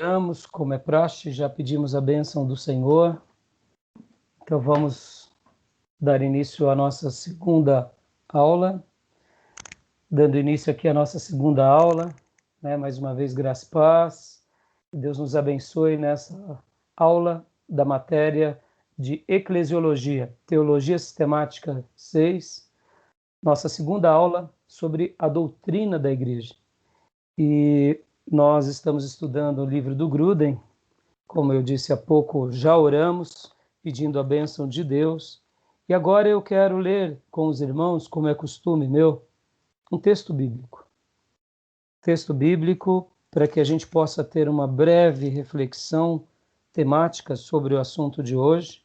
oramos, como é praxe, já pedimos a bênção do Senhor. Então vamos dar início à nossa segunda aula. Dando início aqui à nossa segunda aula, né? Mais uma vez, graça e paz. Que Deus nos abençoe nessa aula da matéria de Eclesiologia, Teologia Sistemática 6, nossa segunda aula sobre a doutrina da Igreja. E nós estamos estudando o livro do Grudem. Como eu disse há pouco, já oramos, pedindo a bênção de Deus. E agora eu quero ler com os irmãos, como é costume meu, um texto bíblico. Texto bíblico para que a gente possa ter uma breve reflexão temática sobre o assunto de hoje.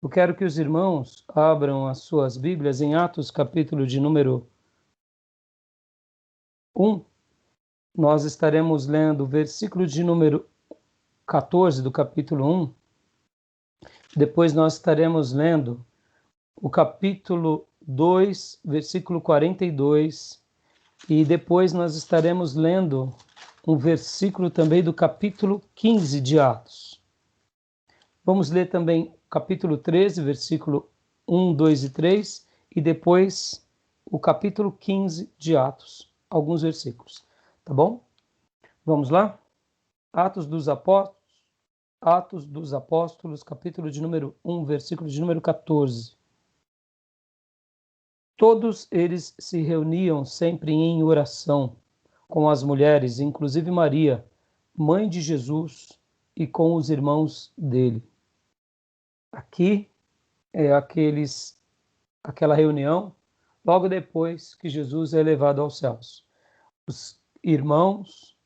Eu quero que os irmãos abram as suas Bíblias em Atos, capítulo de número 1. Nós estaremos lendo o versículo de número 14 do capítulo 1. Depois nós estaremos lendo o capítulo 2, versículo 42. E depois nós estaremos lendo um versículo também do capítulo 15 de Atos. Vamos ler também o capítulo 13, versículo 1, 2 e 3. E depois o capítulo 15 de Atos. Alguns versículos. Tá bom? Vamos lá? Atos dos Apóstolos, capítulo de número 1, versículo de número 14. Todos eles se reuniam sempre em oração com as mulheres, inclusive Maria, mãe de Jesus, e com os irmãos dele. Aqui é aquela reunião logo depois que Jesus é levado aos céus. Os irmãos,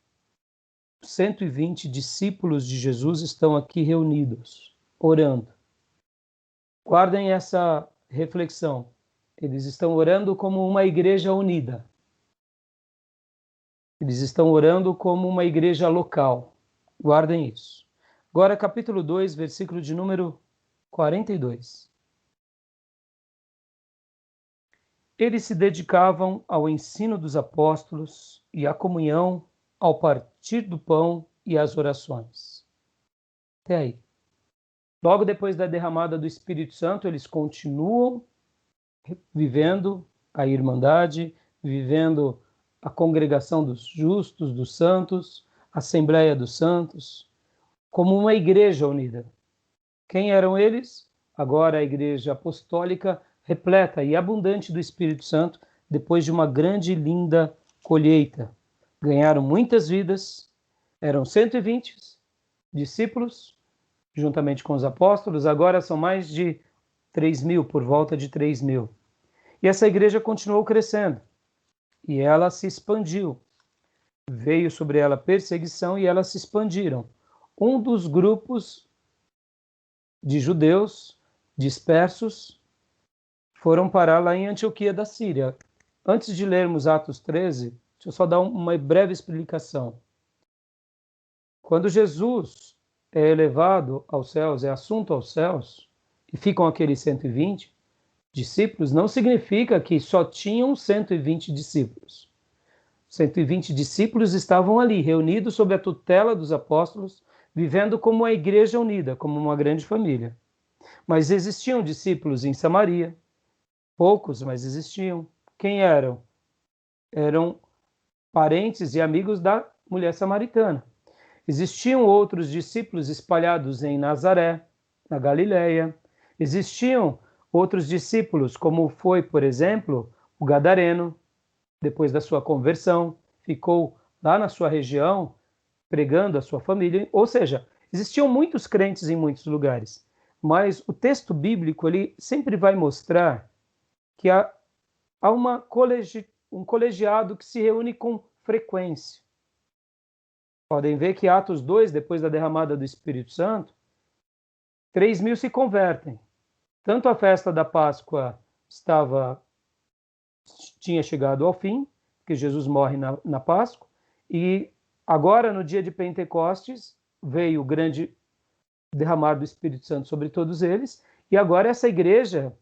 120 discípulos de Jesus estão aqui reunidos, orando. Guardem essa reflexão. Eles estão orando como uma igreja unida. Eles estão orando como uma igreja local. Guardem isso. Agora, capítulo 2, versículo de número 42. Eles se dedicavam ao ensino dos apóstolos e à comunhão, ao partir do pão e às orações. Até aí. Logo depois da derramada do Espírito Santo, eles continuam vivendo a irmandade, vivendo a congregação dos justos, dos santos, a Assembleia dos Santos, como uma igreja unida. Quem eram eles? Agora a igreja apostólica repleta e abundante do Espírito Santo, depois de uma grande e linda colheita. Ganharam muitas vidas, eram 120 discípulos, juntamente com os apóstolos, agora são mais de 3.000, por volta de 3.000. E essa igreja continuou crescendo, e ela se expandiu. Veio sobre ela perseguição e elas se expandiram. Um dos grupos de judeus dispersos foram parar lá em Antioquia da Síria. Antes de lermos Atos 13, deixa eu só dar uma breve explicação. Quando Jesus é elevado aos céus, é assunto aos céus, e ficam aqueles 120 discípulos, não significa que só tinham 120 discípulos. 120 discípulos estavam ali, reunidos sob a tutela dos apóstolos, vivendo como uma igreja unida, como uma grande família. Mas existiam discípulos em Samaria, poucos, mas existiam. Quem eram? Eram parentes e amigos da mulher samaritana. Existiam outros discípulos espalhados em Nazaré, na Galileia. Existiam outros discípulos, como foi, por exemplo, o gadareno, depois da sua conversão, ficou lá na sua região, pregando a sua família. Ou seja, existiam muitos crentes em muitos lugares. Mas o texto bíblico ele sempre vai mostrar que há um colegiado que se reúne com frequência. Podem ver que Atos 2, depois da derramada do Espírito Santo, 3.000 se convertem. Tanto a festa da Páscoa tinha chegado ao fim, porque Jesus morre na Páscoa, e agora, no dia de Pentecostes, veio o grande derramar do Espírito Santo sobre todos eles, e agora essa igreja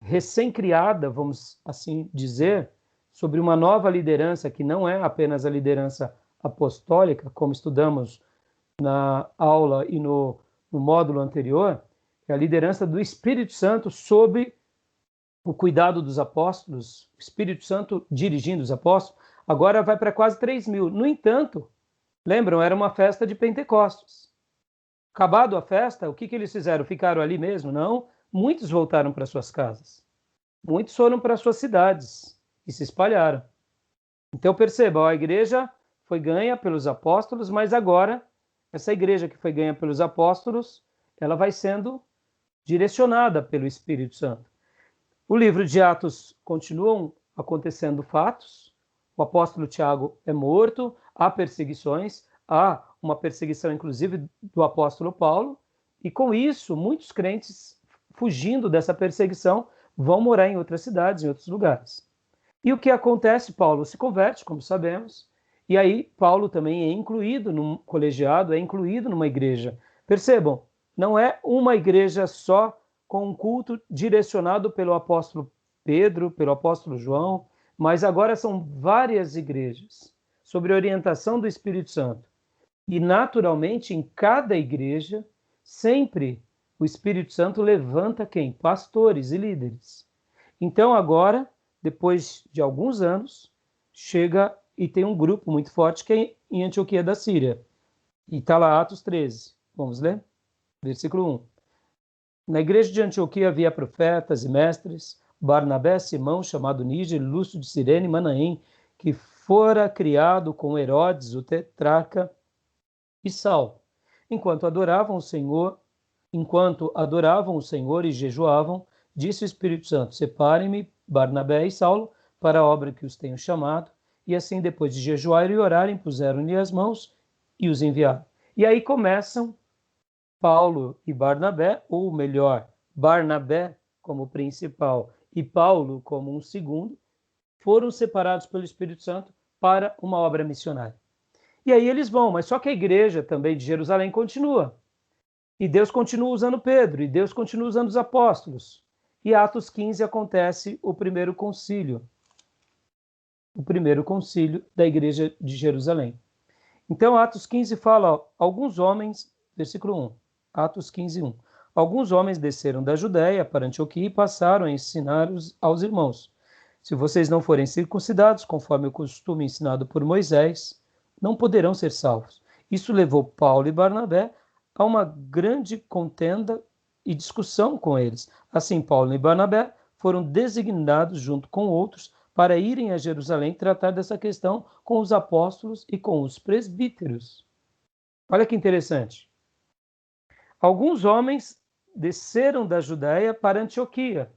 recém-criada, vamos assim dizer, sobre uma nova liderança, que não é apenas a liderança apostólica, como estudamos na aula e no módulo anterior, é a liderança do Espírito Santo sob o cuidado dos apóstolos, o Espírito Santo dirigindo os apóstolos, agora vai para quase 3.000. No entanto, lembram, era uma festa de Pentecostes. Acabado a festa, o que eles fizeram? Ficaram ali mesmo? Não. Muitos voltaram para suas casas. Muitos foram para suas cidades e se espalharam. Então percebam, a igreja foi ganha pelos apóstolos, mas agora, essa igreja que foi ganha pelos apóstolos, ela vai sendo direcionada pelo Espírito Santo. O livro de Atos continuam acontecendo fatos. O apóstolo Tiago é morto, há perseguições, há uma perseguição inclusive do apóstolo Paulo, e com isso muitos crentes, fugindo dessa perseguição, vão morar em outras cidades, em outros lugares. E o que acontece? Paulo se converte, como sabemos, e aí Paulo também é incluído num colegiado, é incluído numa igreja. Percebam, não é uma igreja só com um culto direcionado pelo apóstolo Pedro, pelo apóstolo João, mas agora são várias igrejas, sob a orientação do Espírito Santo. E, naturalmente, em cada igreja, sempre o Espírito Santo levanta quem? Pastores e líderes. Então, agora, depois de alguns anos, chega e tem um grupo muito forte que é em Antioquia da Síria. E está lá Atos 13. Vamos ler? Versículo 1. Na igreja de Antioquia havia profetas e mestres, Barnabé, Simão, chamado Níger, Lúcio de Cirene, Manaém, que fora criado com Herodes, o tetrarca, e Saulo. Enquanto adoravam o Senhor e jejuavam, disse o Espírito Santo: separem-me Barnabé e Saulo para a obra que os tenho chamado. E assim, depois de jejuar e orarem, puseram-lhe as mãos e os enviaram. E aí começam Paulo e Barnabé, ou melhor, Barnabé como principal e Paulo como um segundo, foram separados pelo Espírito Santo para uma obra missionária. E aí eles vão, mas só que a igreja também de Jerusalém continua. E Deus continua usando Pedro, e Deus continua usando os apóstolos. E Atos 15 acontece o primeiro concílio da igreja de Jerusalém. Então Atos 15 fala, alguns homens, versículo 1, Atos 15, 1. Alguns homens desceram da Judéia para Antioquia e passaram a ensinar aos irmãos: se vocês não forem circuncidados, conforme o costume ensinado por Moisés, não poderão ser salvos. Isso levou Paulo e Barnabé a uma grande contenda e discussão com eles. Assim, Paulo e Barnabé foram designados junto com outros para irem a Jerusalém tratar dessa questão com os apóstolos e com os presbíteros. Olha que interessante. Alguns homens desceram da Judéia para Antioquia.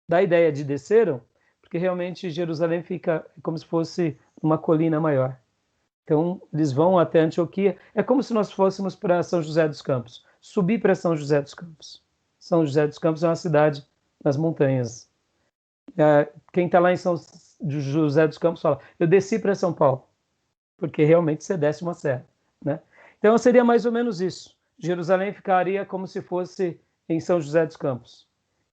Da ideia de desceram, porque realmente Jerusalém fica como se fosse uma colina maior. Então, eles vão até Antioquia. É como se nós fôssemos para São José dos Campos. Subir para São José dos Campos. São José dos Campos é uma cidade nas montanhas. Quem está lá em São José dos Campos fala, eu desci para São Paulo. Porque realmente você desce uma serra, né? Então, seria mais ou menos isso. Jerusalém ficaria como se fosse em São José dos Campos.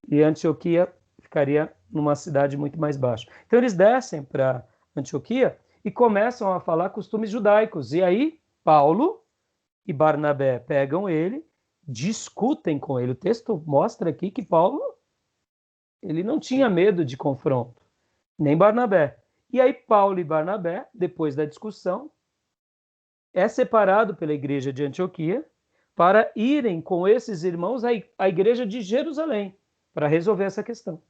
E Antioquia ficaria numa cidade muito mais baixa. Então, eles descem para Antioquia e começam a falar costumes judaicos. E aí, Paulo e Barnabé pegam ele, discutem com ele. O texto mostra aqui que Paulo ele não tinha medo de confronto, nem Barnabé. E aí, Paulo e Barnabé, depois da discussão, é separado pela igreja de Antioquia para irem com esses irmãos à igreja de Jerusalém para resolver essa questão.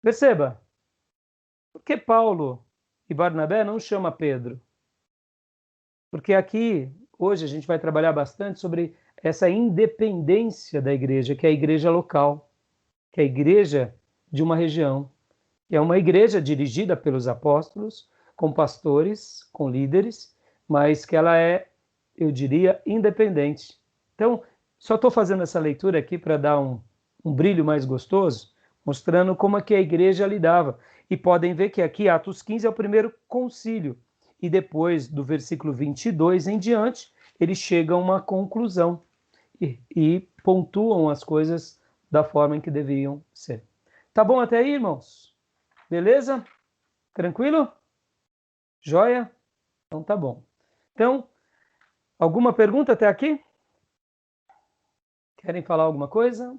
Perceba, por que Paulo e Barnabé não chama Pedro? Porque aqui, hoje, a gente vai trabalhar bastante sobre essa independência da igreja, que é a igreja local, que é a igreja de uma região, que é uma igreja dirigida pelos apóstolos, com pastores, com líderes, mas que ela é, eu diria, independente. Então, só estou fazendo essa leitura aqui para dar um brilho mais gostoso, mostrando como é que a igreja lidava. E podem ver que aqui Atos 15 é o primeiro concílio. E depois, do versículo 22 em diante, eles chegam a uma conclusão e pontuam as coisas da forma em que deviam ser. Tá bom até aí, irmãos? Beleza? Tranquilo? Joia? Então tá bom. Então, alguma pergunta até aqui? Querem falar alguma coisa?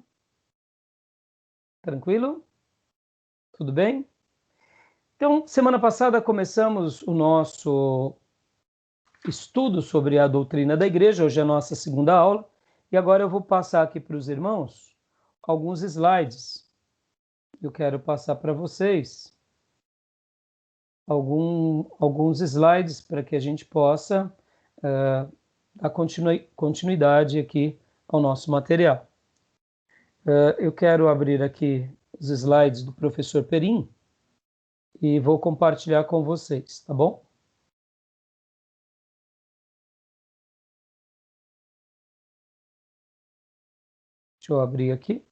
Tranquilo? Tudo bem? Então, semana passada começamos o nosso estudo sobre a doutrina da igreja, hoje é a nossa segunda aula, e agora eu vou passar aqui para os irmãos alguns slides. Eu quero passar para vocês alguns slides para que a gente possa dar continuidade aqui ao nosso material. Eu quero abrir aqui os slides do professor Perim e vou compartilhar com vocês, tá bom? Deixa eu abrir aqui.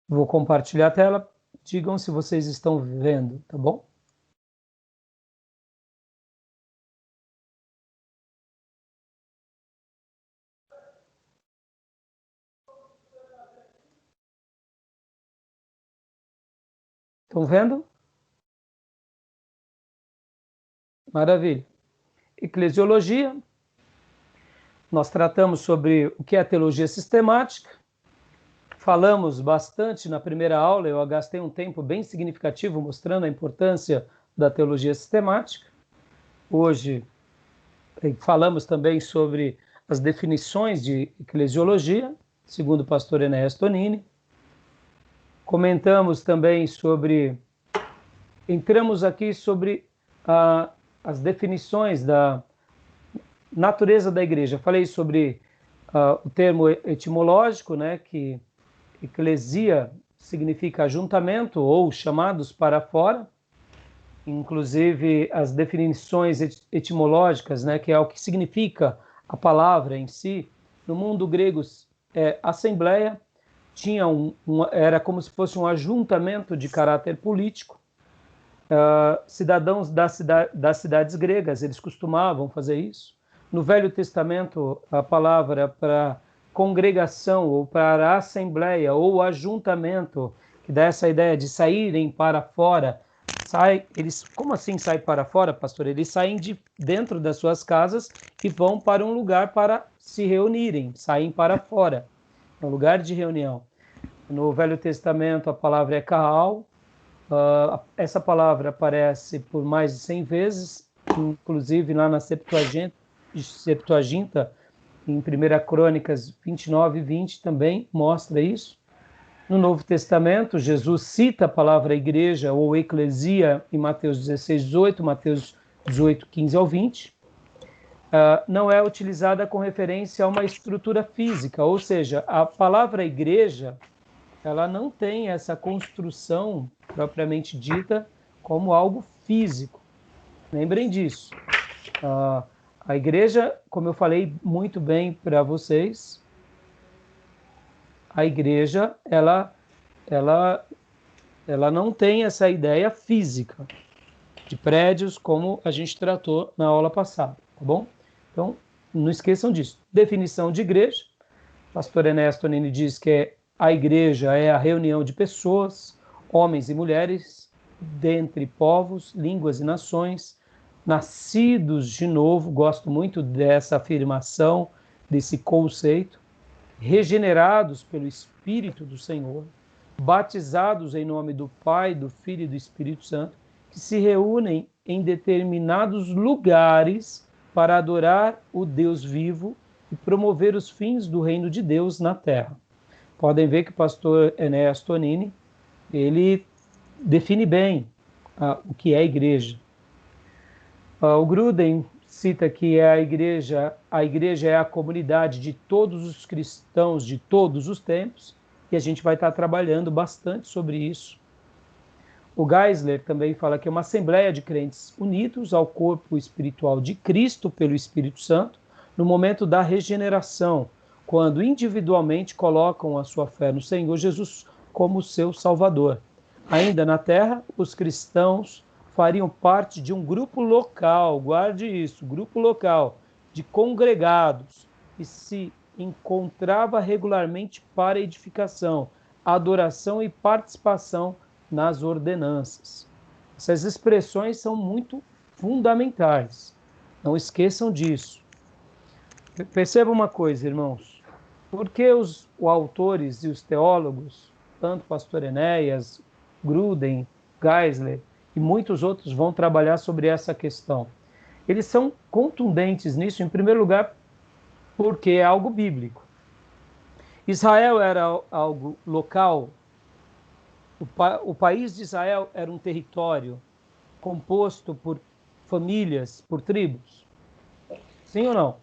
Vou compartilhar a tela. Digam se vocês estão vendo, tá bom? Estão vendo? Maravilha. Eclesiologia. Nós tratamos sobre o que é a teologia sistemática. Falamos bastante na primeira aula, eu gastei um tempo bem significativo mostrando a importância da teologia sistemática. Hoje falamos também sobre as definições de eclesiologia, segundo o pastor Enéas Tonini. Comentamos também entramos aqui sobre as definições da natureza da igreja. Falei sobre o termo etimológico, né, que eclesia significa ajuntamento ou chamados para fora, inclusive as definições etimológicas, né, que é o que significa a palavra em si. No mundo grego, assembleia tinha era como se fosse um ajuntamento de caráter político. Cidadãos das cidades gregas, eles costumavam fazer isso. No Velho Testamento, a palavra para congregação ou para assembleia ou ajuntamento, que dá essa ideia de saírem para fora, como assim saem para fora, pastor? Eles saem de dentro das suas casas e vão para um lugar para se reunirem, saem para fora, é um lugar de reunião. No Velho Testamento a palavra é Kaal. Essa palavra aparece por mais de 100 vezes, inclusive lá na Septuaginta, em 1 Crônicas 29 e 20 também mostra isso. No Novo Testamento, Jesus cita a palavra igreja ou eclesia em Mateus 16, 18, Mateus 18, 15 ao 20. Não é utilizada com referência a uma estrutura física, ou seja, a palavra igreja, ela não tem essa construção propriamente dita como algo físico. Lembrem disso. A igreja, como eu falei muito bem para vocês, a igreja, ela não tem essa ideia física de prédios como a gente tratou na aula passada, tá bom? Então, não esqueçam disso. Definição de igreja. O pastor Enéas Tonini diz que a igreja é a reunião de pessoas, homens e mulheres, dentre povos, línguas e nações, nascidos de novo, gosto muito dessa afirmação, desse conceito, regenerados pelo Espírito do Senhor, batizados em nome do Pai, do Filho e do Espírito Santo, que se reúnem em determinados lugares para adorar o Deus vivo e promover os fins do reino de Deus na terra. Podem ver que o pastor Enéas Tonini, ele define bem o que é a igreja. O Gruden cita que a igreja é a comunidade de todos os cristãos de todos os tempos, e a gente vai estar trabalhando bastante sobre isso. O Geisler também fala que é uma assembleia de crentes unidos ao corpo espiritual de Cristo pelo Espírito Santo, no momento da regeneração, quando individualmente colocam a sua fé no Senhor Jesus como seu Salvador. Ainda na terra, os cristãos fariam parte de um grupo local, guarde isso, grupo local, de congregados que se encontrava regularmente para edificação, adoração e participação nas ordenanças. Essas expressões são muito fundamentais. Não esqueçam disso. Perceba uma coisa, irmãos. Por que os autores e os teólogos, tanto pastor Enéas, Gruden, Geisler e muitos outros vão trabalhar sobre essa questão? Eles são contundentes nisso, em primeiro lugar, porque é algo bíblico. Israel era algo local. O país de Israel era um território composto por famílias, por tribos. Sim ou não?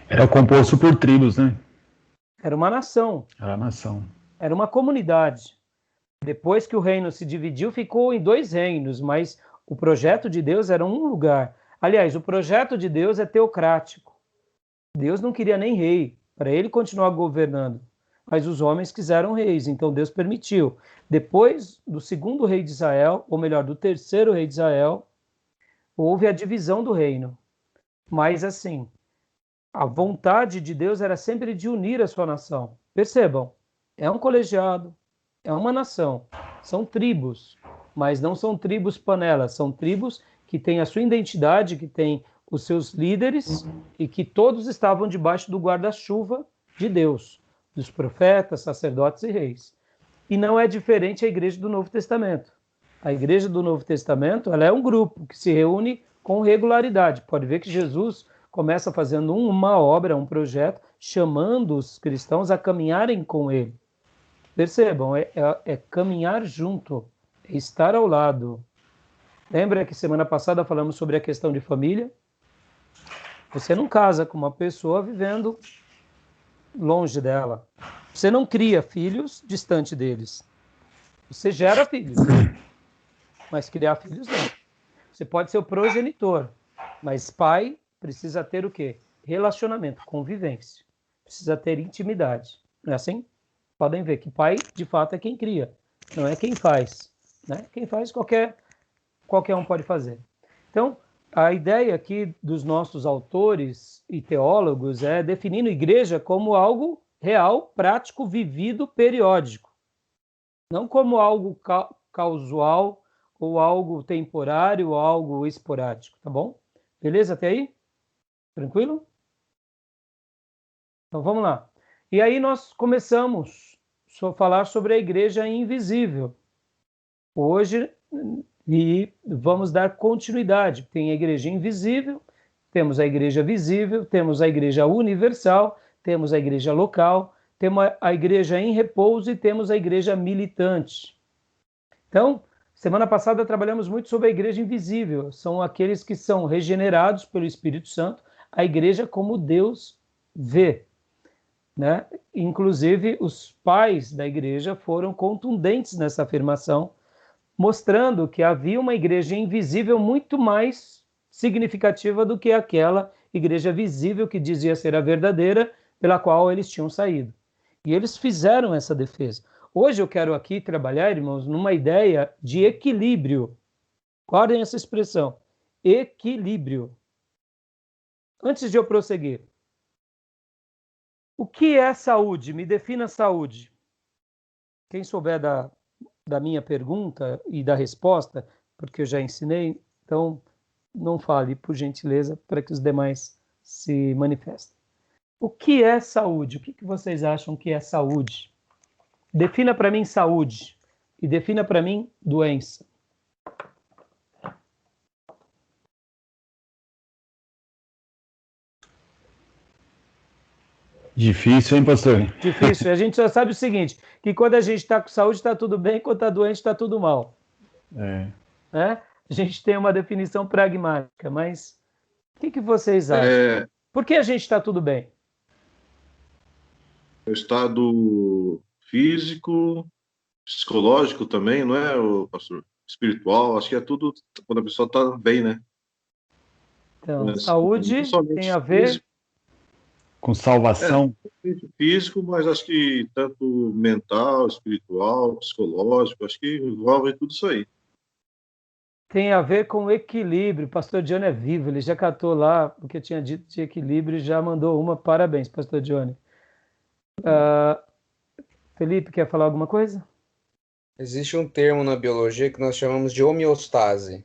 Era composto por tribos, né? Era uma nação. Era a nação. Era uma comunidade. Depois que o reino se dividiu, ficou em 2 reinos, mas o projeto de Deus era um lugar. Aliás, o projeto de Deus é teocrático. Deus não queria nem rei, para ele continuar governando. Mas os homens quiseram reis, então Deus permitiu. Depois do 2º rei de Israel, ou melhor, do 3º rei de Israel, houve a divisão do reino. Mas assim, a vontade de Deus era sempre de unir a sua nação. Percebam, é um colegiado, é uma nação, são tribos, mas não são tribos panelas, são tribos que têm a sua identidade, que têm os seus líderes e que todos estavam debaixo do guarda-chuva de Deus, dos profetas, sacerdotes e reis. E não é diferente a igreja do Novo Testamento. A igreja do Novo Testamento, ela é um grupo que se reúne com regularidade. Pode ver que Jesus começa fazendo uma obra, um projeto, chamando os cristãos a caminharem com ele. Percebam, é caminhar junto, é estar ao lado. Lembra que semana passada falamos sobre a questão de família? Você não casa com uma pessoa vivendo longe dela. Você não cria filhos distante deles. Você gera filhos, mas criar filhos não. Você pode ser o progenitor, mas pai precisa ter o quê? Relacionamento, convivência. Precisa ter intimidade. Não é assim? Podem ver que pai, de fato, é quem cria. Não é quem faz. Né? Quem faz, qualquer um pode fazer. Então, a ideia aqui dos nossos autores e teólogos é definindo a igreja como algo real, prático, vivido, periódico. Não como algo casual, ou algo temporário, ou algo esporádico, tá bom? Beleza até aí? Tranquilo? Então vamos lá. E aí nós começamos a falar sobre a igreja invisível. Hoje, e vamos dar continuidade. Tem a igreja invisível, temos a igreja visível, temos a igreja universal, temos a igreja local, temos a igreja em repouso e temos a igreja militante. Então, semana passada trabalhamos muito sobre a igreja invisível. São aqueles que são regenerados pelo Espírito Santo, a igreja como Deus vê. Né? Inclusive, os pais da igreja foram contundentes nessa afirmação, mostrando que havia uma igreja invisível muito mais significativa do que aquela igreja visível que dizia ser a verdadeira, pela qual eles tinham saído. E eles fizeram essa defesa. Hoje eu quero aqui trabalhar, irmãos, numa ideia de equilíbrio. Guardem essa expressão, equilíbrio. Antes de eu prosseguir, o que é saúde? Me defina saúde. Quem souber da minha pergunta e da resposta, porque eu já ensinei, então não fale, por gentileza, para que os demais se manifestem. O que é saúde? O que vocês acham que é saúde? Defina para mim saúde e defina para mim doença. Difícil, hein, pastor? Difícil. A gente só sabe o seguinte, que quando a gente está com saúde está tudo bem, quando está doente está tudo mal. É. Né? A gente tem uma definição pragmática, mas o que vocês acham? Por que a gente está tudo bem? O estado físico, psicológico também, não é, pastor? Espiritual, acho que é tudo quando a pessoa está bem, né? Então, saúde tem a ver físico, com salvação. Físico, mas acho que tanto mental, espiritual, psicológico, acho que envolve tudo isso aí. tem a ver com equilíbrio. Pastor Johnny é vivo, ele já catou lá o que eu tinha dito de equilíbrio e já mandou uma. Parabéns, Pastor Johnny. Felipe, quer falar alguma coisa? Existe um termo na biologia que nós chamamos de homeostase.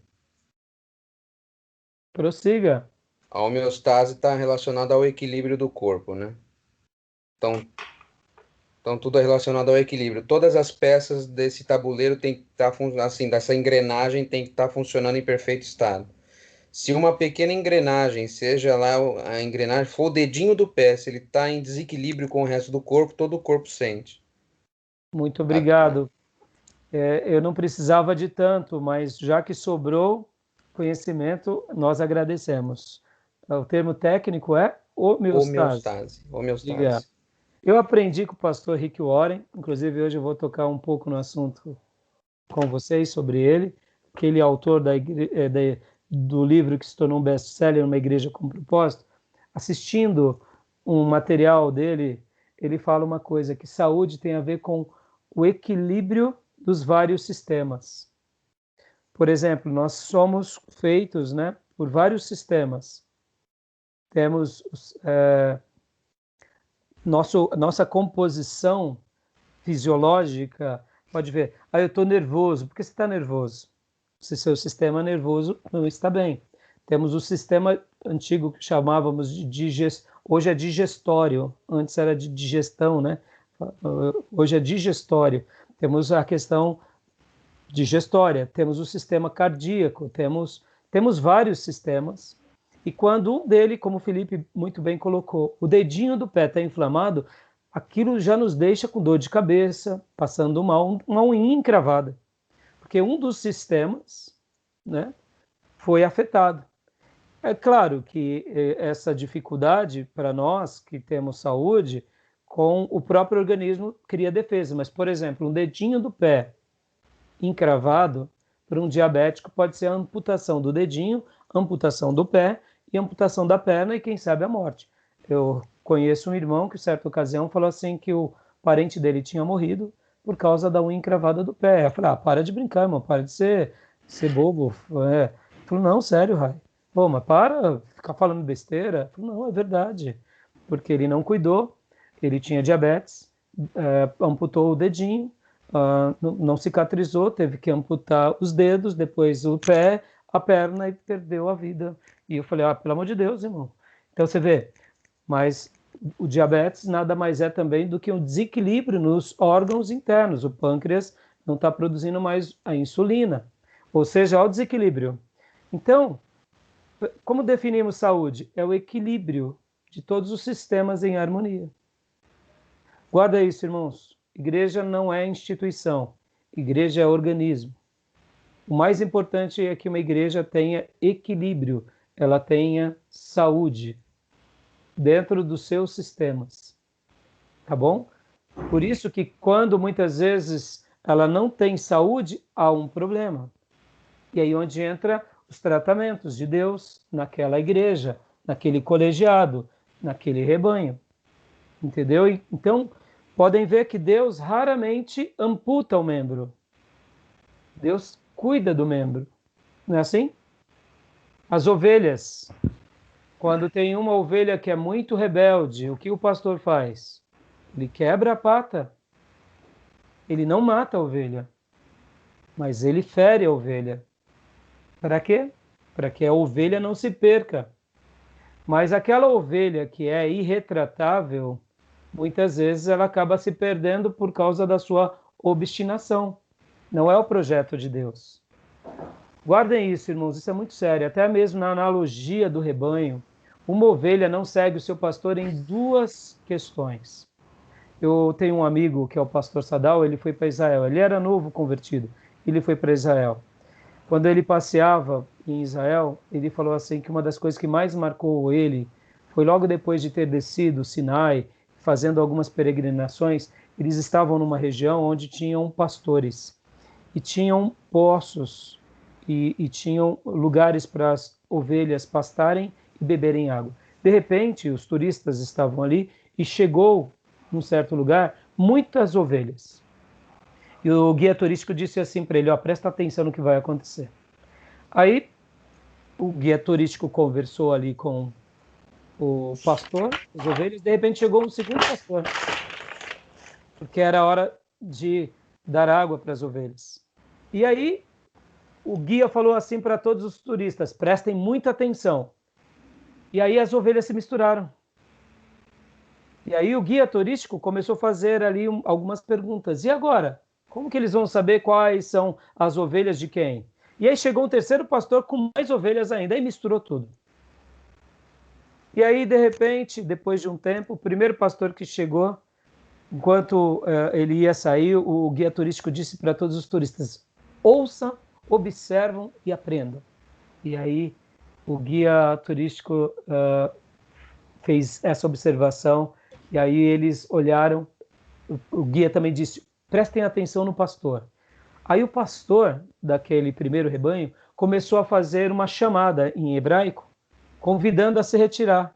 Prossiga. A homeostase está relacionada ao equilíbrio do corpo, né? Então tudo é relacionado ao equilíbrio. Todas as peças desse tabuleiro tem que estar assim, dessa engrenagem tem que estar funcionando em perfeito estado. Se uma pequena engrenagem, seja lá a engrenagem, for o dedinho do pé, se ele está em desequilíbrio com o resto do corpo, todo o corpo sente. Muito obrigado. Eu não precisava de tanto, mas já que sobrou conhecimento, nós agradecemos. O termo técnico é homeostase. Homeostase. Eu aprendi com o pastor Rick Warren, inclusive hoje eu vou tocar um pouco no assunto com vocês sobre ele, que ele é autor do livro que se tornou um best-seller, Uma Igreja com Propósito. Assistindo um material dele, ele fala uma coisa, que saúde tem a ver com o equilíbrio dos vários sistemas. Por exemplo, nós somos feitos, né, por vários sistemas. Temos nossa composição fisiológica, pode ver, eu estou nervoso. Por que você está nervoso? Se seu sistema nervoso não está bem. Temos o sistema antigo que chamávamos de digestão, hoje é digestório, antes era de digestão, né? Hoje é digestório. Temos a questão digestória, temos o sistema cardíaco, temos vários sistemas. E quando um dele, como o Felipe muito bem colocou, o dedinho do pé está inflamado, aquilo já nos deixa com dor de cabeça, passando mal, uma unha encravada. Porque um dos sistemas, né, foi afetado. É claro que essa dificuldade para nós que temos saúde, com o próprio organismo cria defesa. Mas, por exemplo, um dedinho do pé encravado, para um diabético pode ser a amputação do dedinho, amputação do pé e amputação da perna e, quem sabe, a morte. Eu conheço um irmão que, em certa ocasião, falou assim que o parente dele tinha morrido por causa da unha encravada do pé. Eu falei, para de brincar, irmão, para de ser bobo. Ele falou, não, sério, Rai. Pô, mas para ficar falando besteira. Eu falei, não, é verdade. Porque ele não cuidou, ele tinha diabetes, amputou o dedinho, não cicatrizou, teve que amputar os dedos, depois o pé, a perna e perdeu a vida. E eu falei, pelo amor de Deus, irmão. Então você vê, mas o diabetes nada mais é também do que um desequilíbrio nos órgãos internos. O pâncreas não está produzindo mais a insulina, ou seja, há o desequilíbrio. Então, como definimos saúde? É o equilíbrio de todos os sistemas em harmonia. Guarda isso, irmãos. Igreja não é instituição. Igreja é organismo. O mais importante é que uma igreja tenha equilíbrio, ela tenha saúde dentro dos seus sistemas. Tá bom? Por isso que quando muitas vezes ela não tem saúde, há um problema. E aí onde entra os tratamentos de Deus naquela igreja, naquele colegiado, naquele rebanho. Entendeu? Então, podem ver que Deus raramente amputa o membro. Deus cuida do membro. Não é assim? As ovelhas. Quando tem uma ovelha que é muito rebelde, o que o pastor faz? Ele quebra a pata. Ele não mata a ovelha, mas ele fere a ovelha. Para quê? Para que a ovelha não se perca. Mas aquela ovelha que é irretratável, muitas vezes ela acaba se perdendo por causa da sua obstinação. Não é o projeto de Deus. Guardem isso, irmãos, isso é muito sério. Até mesmo na analogia do rebanho, uma ovelha não segue o seu pastor em duas questões. Eu tenho um amigo que é o pastor Sadal, ele foi para Israel. Ele era novo convertido, ele foi para Israel. Quando ele passeava em Israel, ele falou assim que uma das coisas que mais marcou ele foi logo depois de ter descido o Sinai, fazendo algumas peregrinações, eles estavam numa região onde tinham pastores e tinham poços e tinham lugares para as ovelhas pastarem e beberem água. De repente, os turistas estavam ali e chegou, num certo lugar, muitas ovelhas. E o guia turístico disse assim para ele, presta atenção no que vai acontecer. Aí o guia turístico conversou ali com o pastor, as ovelhas, de repente chegou um segundo pastor, porque era hora de dar água para as ovelhas. E aí o guia falou assim para todos os turistas: prestem muita atenção. E aí as ovelhas se misturaram. E aí o guia turístico começou a fazer ali algumas perguntas. E agora? Como que eles vão saber quais são as ovelhas de quem? E aí chegou um terceiro pastor com mais ovelhas ainda, aí misturou tudo. E aí, de repente, depois de um tempo, o primeiro pastor que chegou, enquanto ele ia sair, o guia turístico disse para todos os turistas: ouçam, observam e aprendam. E aí o guia turístico fez essa observação, e aí eles olharam, o guia também disse: prestem atenção no pastor. Aí o pastor daquele primeiro rebanho começou a fazer uma chamada em hebraico, convidando a se retirar.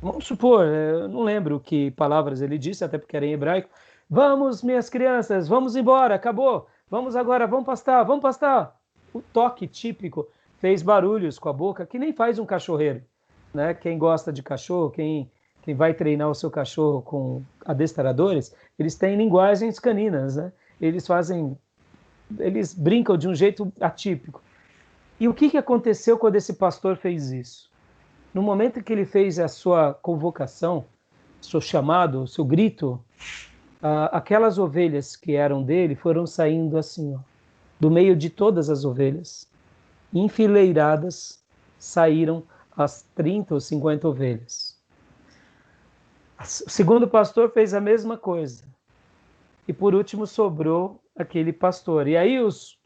Vamos supor, eu não lembro que palavras ele disse, até porque era em hebraico. Vamos, minhas crianças, vamos embora, acabou. Vamos agora, vamos pastar, vamos pastar. O toque típico fez barulhos com a boca que nem faz um cachorreiro, né? Quem gosta de cachorro, quem vai treinar o seu cachorro com adestradores, eles têm linguagens caninas, né? Eles brincam de um jeito atípico. E o que aconteceu quando esse pastor fez isso? No momento que ele fez a sua convocação, seu chamado, o seu grito, aquelas ovelhas que eram dele foram saindo assim, ó, do meio de todas as ovelhas, enfileiradas, saíram as 30 ou 50 ovelhas. O segundo pastor fez a mesma coisa. E por último sobrou aquele pastor. E aí os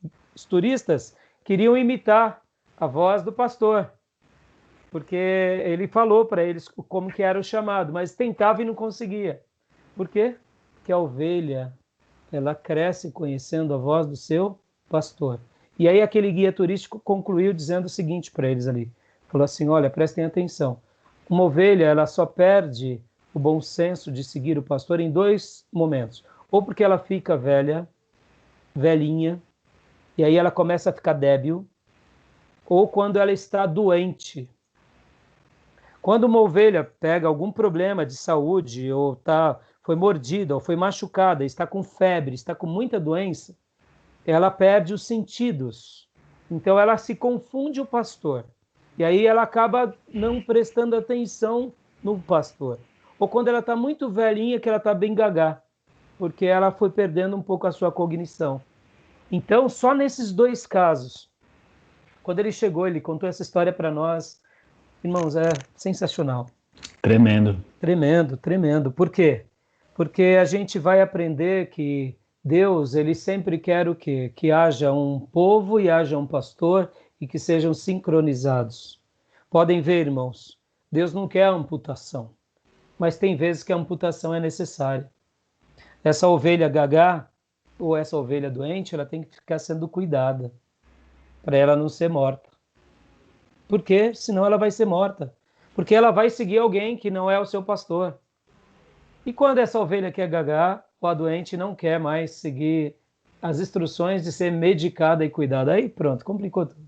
turistas queriam imitar a voz do pastor, porque ele falou para eles como que era o chamado, mas tentava e não conseguia. Por quê? Porque a ovelha, ela cresce conhecendo a voz do seu pastor. E aí aquele guia turístico concluiu dizendo o seguinte para eles ali. Falou assim: olha, prestem atenção. Uma ovelha, ela só perde o bom senso de seguir o pastor em dois momentos. Ou porque ela fica velhinha, e aí ela começa a ficar débil, ou quando ela está doente. Quando uma ovelha pega algum problema de saúde, ou foi mordida, ou foi machucada, está com febre, está com muita doença, ela perde os sentidos. Então ela se confunde o pastor. E aí ela acaba não prestando atenção no pastor. Ou quando ela está muito velhinha, que ela está bem gagá, porque ela foi perdendo um pouco a sua cognição. Então, só nesses dois casos, quando ele chegou, ele contou essa história para nós. Irmãos, é sensacional. Tremendo. Tremendo, tremendo. Por quê? Porque a gente vai aprender que Deus, ele sempre quer o quê? Que haja um povo e haja um pastor e que sejam sincronizados. Podem ver, irmãos, Deus não quer amputação, mas tem vezes que a amputação é necessária. Essa ovelha gagá ou essa ovelha doente, ela tem que ficar sendo cuidada para ela não ser morta. Porque senão ela vai ser morta. Porque ela vai seguir alguém que não é o seu pastor. E quando essa ovelha que é gagá ou a doente não quer mais seguir as instruções de ser medicada e cuidada, aí pronto, complicou tudo,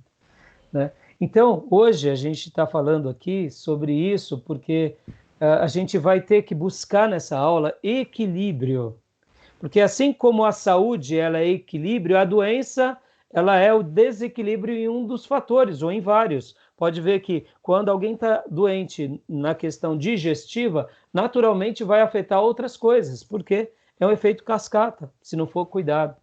né? Então, hoje a gente está falando aqui sobre isso porque a gente vai ter que buscar nessa aula equilíbrio. Porque assim como a saúde ela é equilíbrio, a doença ela é o desequilíbrio em um dos fatores, ou em vários. Pode ver que quando alguém está doente na questão digestiva, naturalmente vai afetar outras coisas, porque é um efeito cascata, se não for cuidado.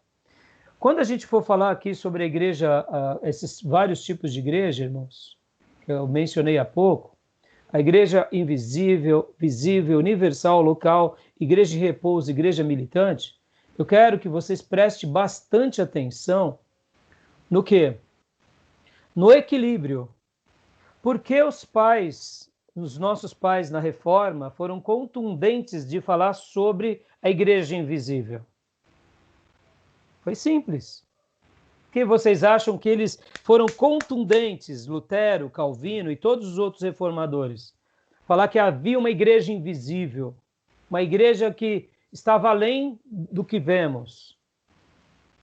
Quando a gente for falar aqui sobre a igreja, esses vários tipos de igreja, irmãos, que eu mencionei há pouco, a igreja invisível, visível, universal, local, igreja de repouso, igreja militante, eu quero que vocês prestem bastante atenção no quê? No equilíbrio. Porque os nossos pais na Reforma, foram contundentes de falar sobre a igreja invisível? Foi simples. Por que vocês acham que eles foram contundentes, Lutero, Calvino e todos os outros reformadores? Falar que havia uma igreja invisível, uma igreja que estava além do que vemos.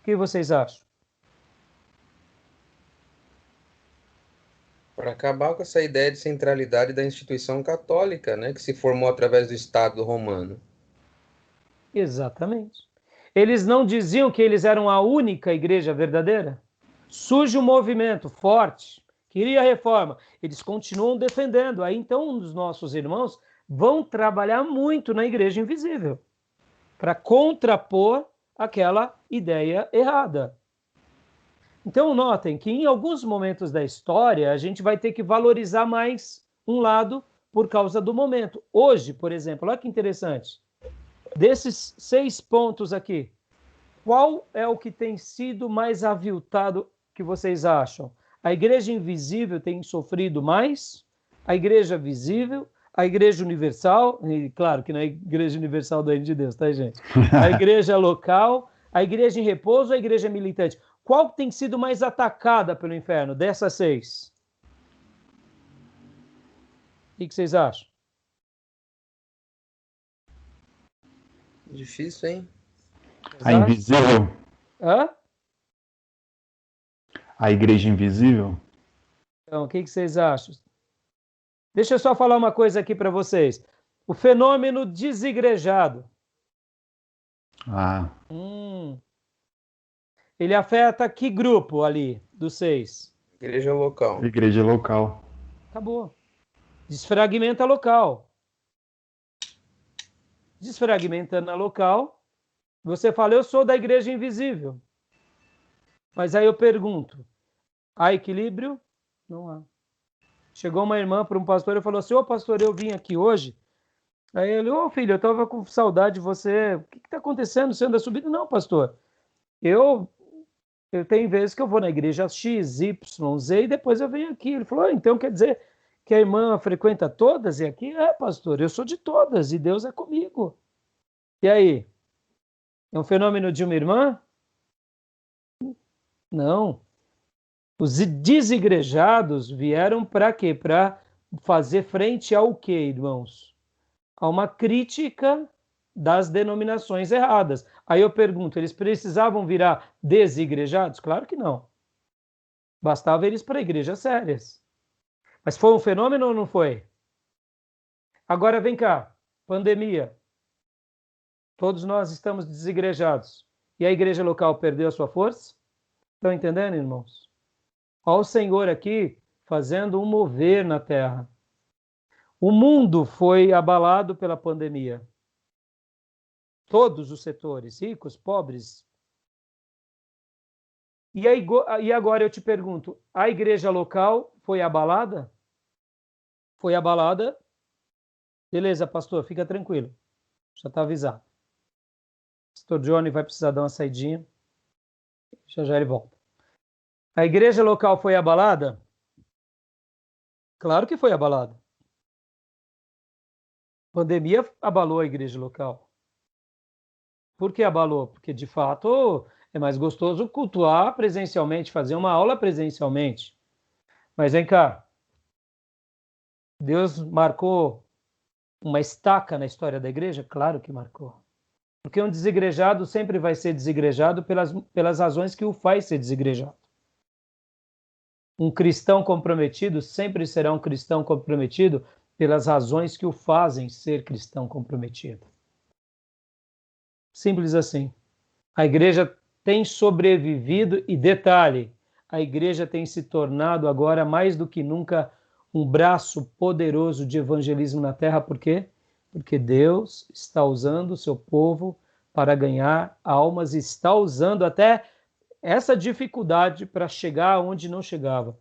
O que vocês acham? Para acabar com essa ideia de centralidade da instituição católica, né, que se formou através do Estado romano. Exatamente. Eles não diziam que eles eram a única igreja verdadeira? Surge um movimento forte, queria reforma. Eles continuam defendendo. Aí então os nossos irmãos vão trabalhar muito na igreja invisível para contrapor aquela ideia errada. Então notem que em alguns momentos da história a gente vai ter que valorizar mais um lado por causa do momento. Hoje, por exemplo, olha que interessante. Desses 6 pontos aqui, qual é o que tem sido mais aviltado que vocês acham? A igreja invisível tem sofrido mais? A igreja visível? A igreja universal? E claro que não é a igreja universal do reino de Deus, tá, gente? A igreja local? A igreja em repouso ou a igreja militante? Qual tem sido mais atacada pelo inferno dessas 6? O que vocês acham? Difícil, hein? A invisível? Hã? A igreja invisível? Então, o que vocês acham? Deixa eu só falar uma coisa aqui para vocês. O fenômeno desigrejado. Ele afeta que grupo ali dos 6? Igreja local. Igreja local. Acabou. Desfragmenta local. Desfragmentando a local, você fala, eu sou da igreja invisível. Mas aí eu pergunto, há equilíbrio? Não há. Chegou uma irmã para um pastor e falou assim, ô pastor, eu vim aqui hoje. Aí ele, ô filho, eu estava com saudade de você. O que está acontecendo? Você anda subindo? Não, pastor. Eu tenho vezes que eu vou na igreja X, Y, Z e depois eu venho aqui. Ele falou, então quer dizer que a irmã frequenta todas? E aqui, pastor, eu sou de todas e Deus é comigo. E aí? É um fenômeno de uma irmã? Não. Os desigrejados vieram para quê? Para fazer frente ao quê, irmãos? A uma crítica das denominações erradas. Aí eu pergunto, eles precisavam virar desigrejados? Claro que não. Bastava eles para igrejas sérias. Mas foi um fenômeno ou não foi? Agora vem cá, pandemia. Todos nós estamos desigrejados. E a igreja local perdeu a sua força? Estão entendendo, irmãos? Olha o Senhor aqui fazendo um mover na terra. O mundo foi abalado pela pandemia. Todos os setores, ricos, pobres. E agora eu te pergunto, a igreja local foi abalada? Foi abalada? Beleza, pastor, fica tranquilo. Já está avisado. Pastor Johnny vai precisar dar uma saidinha. Já já ele volta. A igreja local foi abalada? Claro que foi abalada. A pandemia abalou a igreja local. Por que abalou? Porque, de fato, é mais gostoso cultuar presencialmente, fazer uma aula presencialmente. Mas vem cá. Deus marcou uma estaca na história da igreja? Claro que marcou. Porque um desigrejado sempre vai ser desigrejado pelas razões que o faz ser desigrejado. Um cristão comprometido sempre será um cristão comprometido pelas razões que o fazem ser cristão comprometido. Simples assim. A igreja tem sobrevivido e, detalhe, a igreja tem se tornado agora mais do que nunca um braço poderoso de evangelismo na terra. Por quê? Porque Deus está usando o seu povo para ganhar almas e está usando até essa dificuldade para chegar onde não chegava.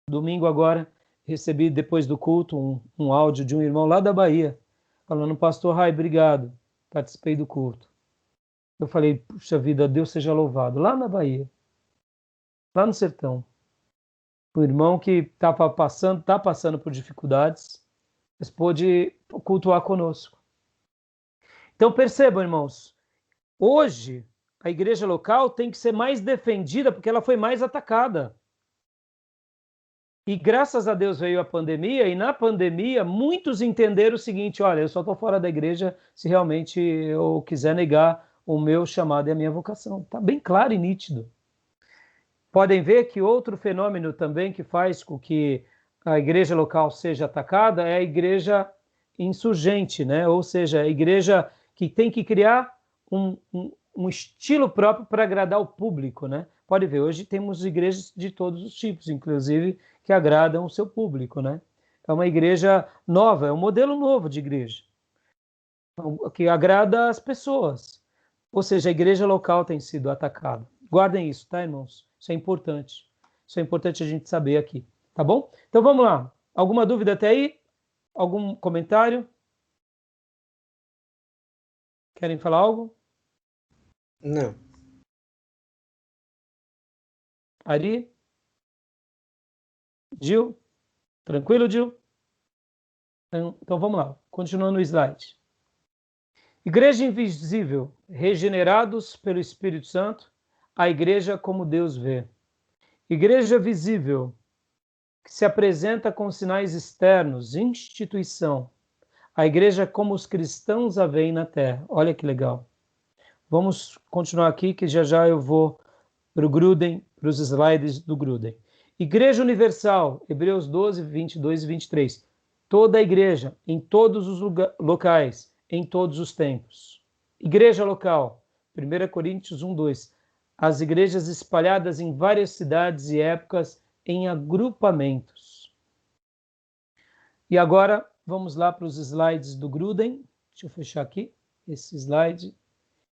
Domingo agora, recebi depois do culto um áudio de um irmão lá da Bahia, falando, pastor Rai, obrigado, participei do culto. Eu falei, puxa vida, Deus seja louvado, lá na Bahia, lá no sertão. O irmão que está passando por dificuldades, mas pôde cultuar conosco. Então percebam, irmãos, hoje a igreja local tem que ser mais defendida porque ela foi mais atacada. E graças a Deus veio a pandemia, e na pandemia muitos entenderam o seguinte, olha, eu só estou fora da igreja se realmente eu quiser negar o meu chamado e a minha vocação. Está bem claro e nítido. Podem ver que outro fenômeno também que faz com que a igreja local seja atacada é a igreja insurgente, né? Ou seja, a igreja que tem que criar um estilo próprio para agradar o público, né? Pode ver, hoje temos igrejas de todos os tipos, inclusive que agradam o seu público, né? É uma igreja nova, é um modelo novo de igreja, que agrada as pessoas. Ou seja, a igreja local tem sido atacada. Guardem isso, tá, irmãos? Isso é importante. Isso é importante a gente saber aqui, tá bom? Então vamos lá. Alguma dúvida até aí? Algum comentário? Querem falar algo? Não. Ari? Gil? Tranquilo, Gil? Então vamos lá. Continuando o slide. Igreja invisível, regenerados pelo Espírito Santo, a igreja como Deus vê. Igreja visível, que se apresenta com sinais externos, instituição. A igreja como os cristãos a veem na terra. Olha que legal. Vamos continuar aqui, que já já eu vou para o Gruden, para os slides do Gruden. Igreja universal, Hebreus 12, 22 e 23. Toda a igreja, em todos os locais, em todos os tempos. Igreja local, 1 Coríntios 1, 2. As igrejas espalhadas em várias cidades e épocas, em agrupamentos. E agora, vamos lá para os slides do Gruden. Deixa eu fechar aqui esse slide.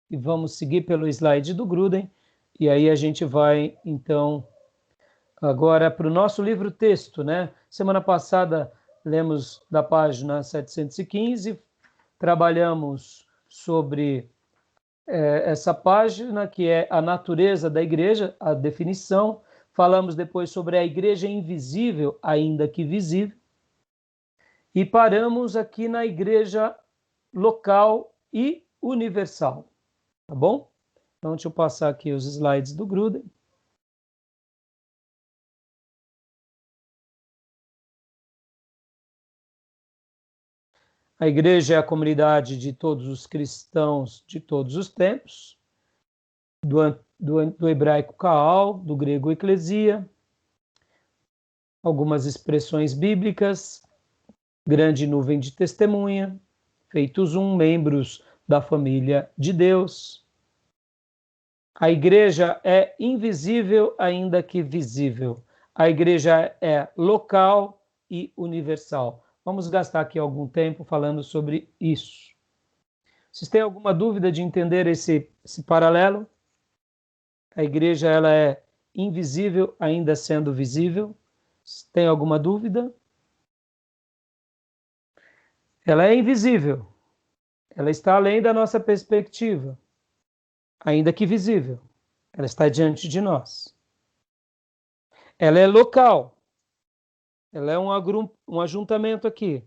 E vamos seguir pelo slide do Gruden. E aí a gente vai, então, agora para o nosso livro-texto, né? Semana passada lemos da página 715, trabalhamos sobre essa página, que é a natureza da igreja, a definição. Falamos depois sobre a igreja invisível, ainda que visível. E paramos aqui na igreja local e universal. Tá bom? Então, deixa eu passar aqui os slides do Gruden. A igreja é a comunidade de todos os cristãos de todos os tempos, do hebraico kaal, do grego eclesia, algumas expressões bíblicas, grande nuvem de testemunha, feitos membros da família de Deus. A igreja é invisível, ainda que visível. A igreja é local e universal. Vamos gastar aqui algum tempo falando sobre isso. Vocês têm alguma dúvida de entender esse paralelo? A igreja ela é invisível, ainda sendo visível. Tem alguma dúvida? Ela é invisível. Ela está além da nossa perspectiva, ainda que visível. Ela está diante de nós. Ela é local. Ela é um ajuntamento aqui,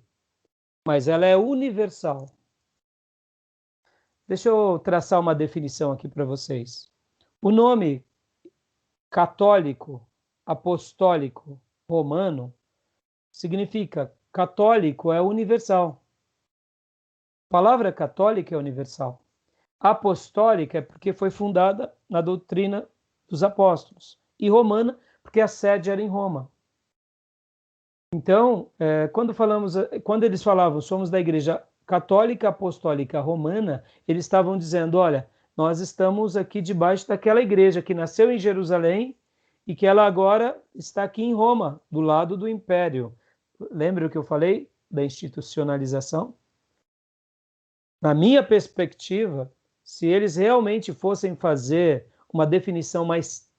mas ela é universal. Deixa eu traçar uma definição aqui para vocês. O nome católico, apostólico, romano, significa católico é universal. A palavra católica é universal. Apostólica é porque foi fundada na doutrina dos apóstolos. E romana, porque a sede era em Roma. Então, quando eles falavam, somos da igreja católica apostólica romana, eles estavam dizendo, olha, nós estamos aqui debaixo daquela igreja que nasceu em Jerusalém e que ela agora está aqui em Roma, do lado do império. Lembra o que eu falei da institucionalização? Na minha perspectiva, se eles realmente fossem fazer uma definição mais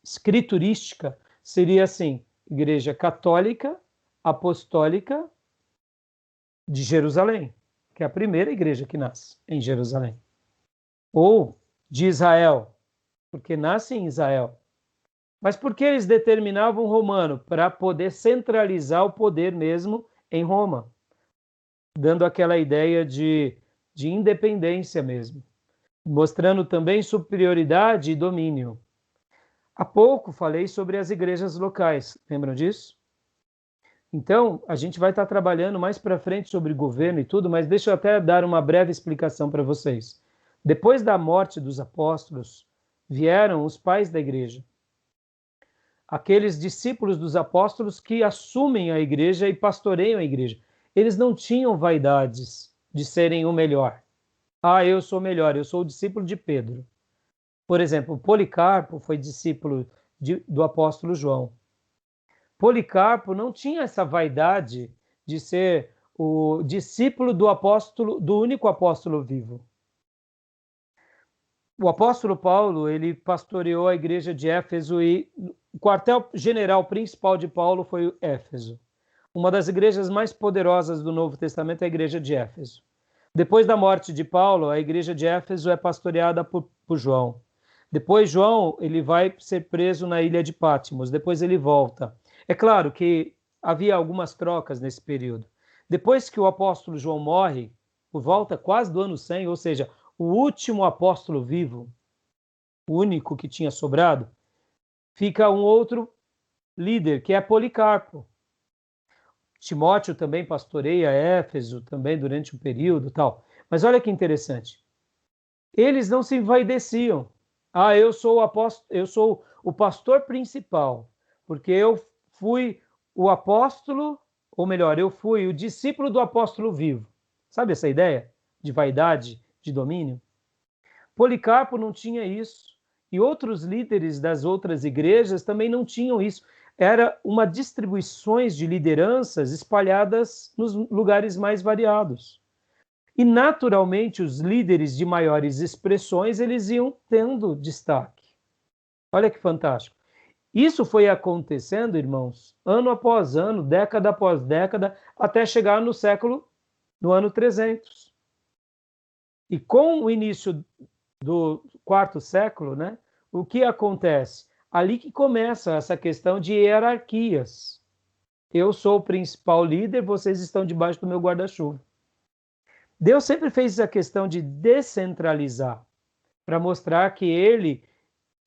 escriturística, seria assim, Igreja Católica Apostólica de Jerusalém, que é a primeira igreja que nasce em Jerusalém. Ou de Israel, porque nasce em Israel. Mas por que eles determinavam romano? Para poder centralizar o poder mesmo em Roma, dando aquela ideia de independência mesmo, mostrando também superioridade e domínio. Há pouco falei sobre as igrejas locais, lembram disso? Então, a gente vai estar trabalhando mais para frente sobre governo e tudo, mas deixa eu até dar uma breve explicação para vocês. Depois da morte dos apóstolos, vieram os pais da igreja. aqueles discípulos dos apóstolos que assumem a igreja e pastoreiam a igreja. Eles não tinham vaidades de serem o melhor. Ah, eu sou melhor, eu sou o discípulo de Pedro. Por exemplo, Policarpo foi discípulo do apóstolo João. Policarpo não tinha essa vaidade de ser o discípulo do apóstolo, do único apóstolo vivo. O apóstolo Paulo, ele pastoreou a igreja de Éfeso e o quartel-general principal de Paulo foi Éfeso. Uma das igrejas mais poderosas do Novo Testamento é a igreja de Éfeso. Depois da morte de Paulo, a igreja de Éfeso é pastoreada por João. Depois João, ele vai ser preso na ilha de Patmos, depois ele volta. É claro que havia algumas trocas nesse período. Depois que o apóstolo João morre, por volta quase do ano 100, ou seja, o último apóstolo vivo, o único que tinha sobrado, fica um outro líder, que é Policarpo. Timóteo também pastoreia Éfeso, também durante um período tal. Mas olha que interessante. Eles não se envaideciam. Ah, eu sou o pastor principal, porque eu fui o apóstolo, ou melhor, eu fui o discípulo do apóstolo vivo. Sabe essa ideia de vaidade, de domínio? Policarpo não tinha isso. E outros líderes das outras igrejas também não tinham isso. Era uma distribuição de lideranças espalhadas nos lugares mais variados. E, naturalmente, os líderes de maiores expressões, eles iam tendo destaque. Olha que fantástico. Isso foi acontecendo, irmãos, ano após ano, década após década, até chegar no ano 300. E com o início do quarto século, né, o que acontece? Ali que começa essa questão de hierarquias. Eu sou o principal líder, vocês estão debaixo do meu guarda-chuva. Deus sempre fez essa questão de descentralizar, para mostrar que ele,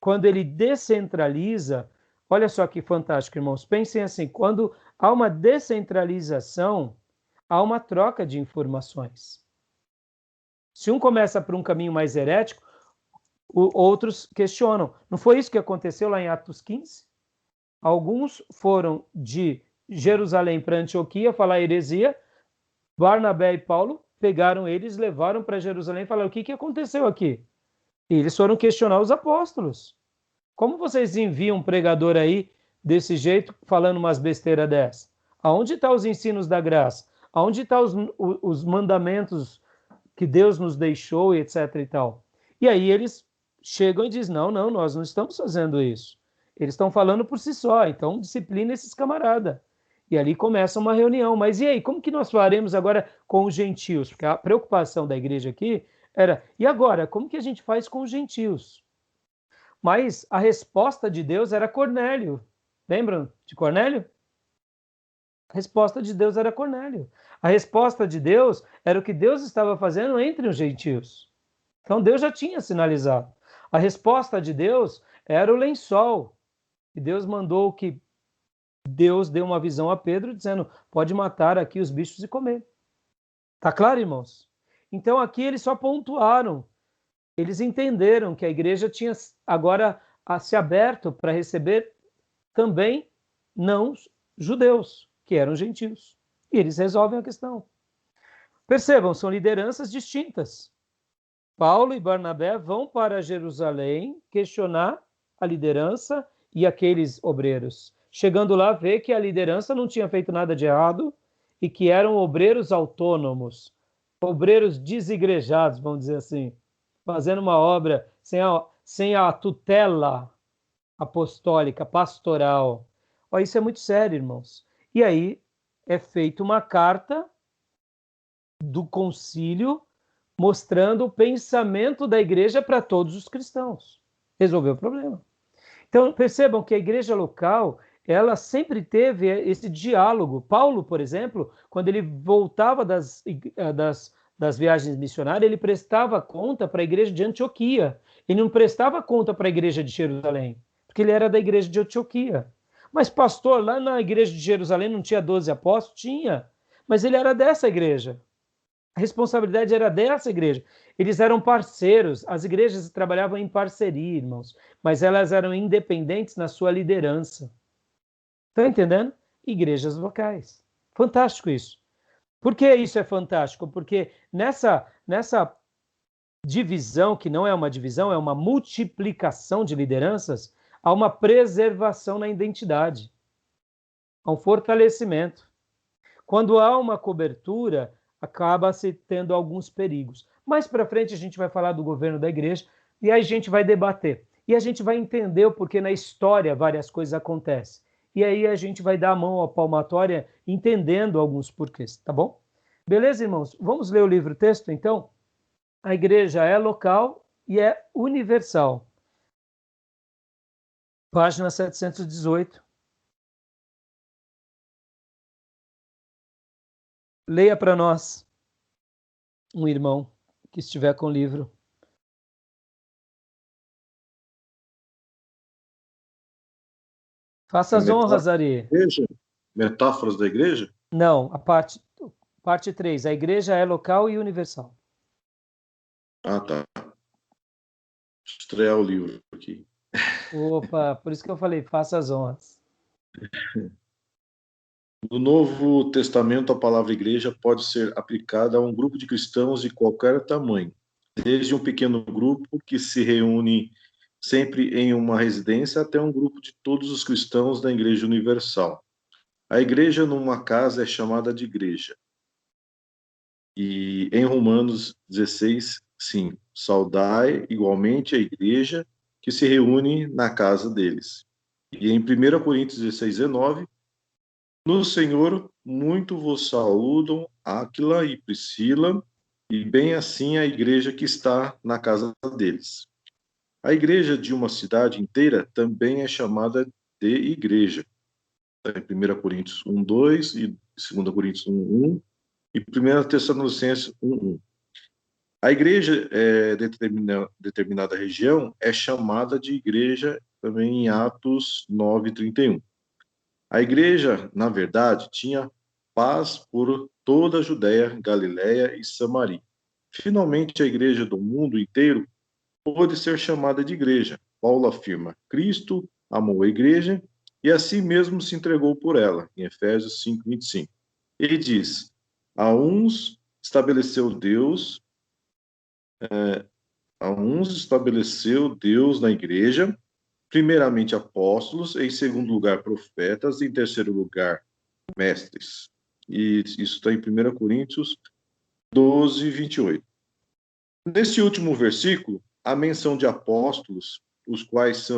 quando ele descentraliza, olha só que fantástico, irmãos, pensem assim, quando há uma descentralização, há uma troca de informações. Se um começa por um caminho mais herético, outros questionam. Não foi isso que aconteceu lá em Atos 15? Alguns foram de Jerusalém para Antioquia falar heresia, Barnabé e Paulo pegaram eles, levaram para Jerusalém e falaram, o que aconteceu aqui? E eles foram questionar os apóstolos. Como vocês enviam um pregador aí desse jeito, falando umas besteiras dessas? Aonde estão os ensinos da graça? Aonde estão os mandamentos que Deus nos deixou e etc e tal? E aí eles chegam e dizem, não, nós não estamos fazendo isso. Eles estão falando por si só, então disciplina esses camaradas. E ali começa uma reunião. Mas e aí, como que nós faremos agora com os gentios? Porque a preocupação da igreja aqui era, e agora, como que a gente faz com os gentios? Mas a resposta de Deus era Cornélio. Lembram de Cornélio? A resposta de Deus era Cornélio. A resposta de Deus era o que Deus estava fazendo entre os gentios. Então Deus já tinha sinalizado. A resposta de Deus era o lençol. E Deus mandou que Deus deu uma visão a Pedro dizendo, pode matar aqui os bichos e comer. Tá claro, irmãos? Então aqui eles só pontuaram. Eles entenderam que a igreja tinha agora se aberto para receber também não judeus, que eram gentios. E eles resolvem a questão. Percebam, são lideranças distintas. Paulo e Barnabé vão para Jerusalém questionar a liderança e aqueles obreiros. Chegando lá, vê que a liderança não tinha feito nada de errado e que eram obreiros autônomos, obreiros desigrejados, vamos dizer assim, fazendo uma obra sem a tutela apostólica, pastoral. Ó, isso é muito sério, irmãos. E aí é feita uma carta do concílio mostrando o pensamento da igreja para todos os cristãos. Resolveu o problema. Então, percebam que a igreja local, ela sempre teve esse diálogo. Paulo, por exemplo, quando ele voltava das viagens missionárias, ele prestava conta para a igreja de Antioquia. Ele não prestava conta para a igreja de Jerusalém, porque ele era da igreja de Antioquia. Mas, pastor, lá na igreja de Jerusalém não tinha 12 apóstolos? Tinha. Mas ele era dessa igreja. A responsabilidade era dessa igreja. Eles eram parceiros, as igrejas trabalhavam em parceria, irmãos, mas elas eram independentes na sua liderança. Estão entendendo? Igrejas locais. Fantástico isso. Por que isso é fantástico? Porque nessa divisão, que não é uma divisão, é uma multiplicação de lideranças, há uma preservação na identidade, há um fortalecimento. Quando há uma cobertura, acaba-se tendo alguns perigos. Mais para frente a gente vai falar do governo da igreja e aí a gente vai debater. E a gente vai entender o porquê na história várias coisas acontecem. E aí a gente vai dar a mão à palmatória entendendo alguns porquês, tá bom? Beleza, irmãos? Vamos ler o livro-texto, então? A igreja é local e é universal. Página 718. Leia para nós, um irmão que estiver com o livro. Faça as honras, Ari. Metáforas da igreja? Não, a parte 3. A igreja é local e universal. Ah, tá. Vou estrear o livro aqui. Opa, por isso que eu falei, faça as honras. No Novo Testamento, a palavra igreja pode ser aplicada a um grupo de cristãos de qualquer tamanho, desde um pequeno grupo que se reúne sempre em uma residência até um grupo de todos os cristãos da Igreja Universal. A igreja numa casa é chamada de igreja. E em Romanos 16, sim, saudai igualmente a igreja que se reúne na casa deles. E em 1 Coríntios 16, 19, no Senhor muito vos saúdam Áquila e Priscila, e bem assim a igreja que está na casa deles. A igreja de uma cidade inteira também é chamada de igreja. Em 1 Coríntios 1, 2, e 2 Coríntios 1, 1, e 1 Tessalonicenses 1, 1. A igreja determinada região é chamada de igreja também em Atos 9, 31. A igreja, na verdade, tinha paz por toda a Judéia, Galiléia e Samaria. Finalmente, a igreja do mundo inteiro pode ser chamada de igreja. Paulo afirma: Cristo amou a igreja e assim mesmo se entregou por ela, em Efésios 5, 25. Ele diz: a uns estabeleceu Deus na igreja, primeiramente apóstolos, em segundo lugar profetas, em terceiro lugar mestres. E isso está em 1 Coríntios 12, 28. Nesse último versículo, a menção de apóstolos, os quais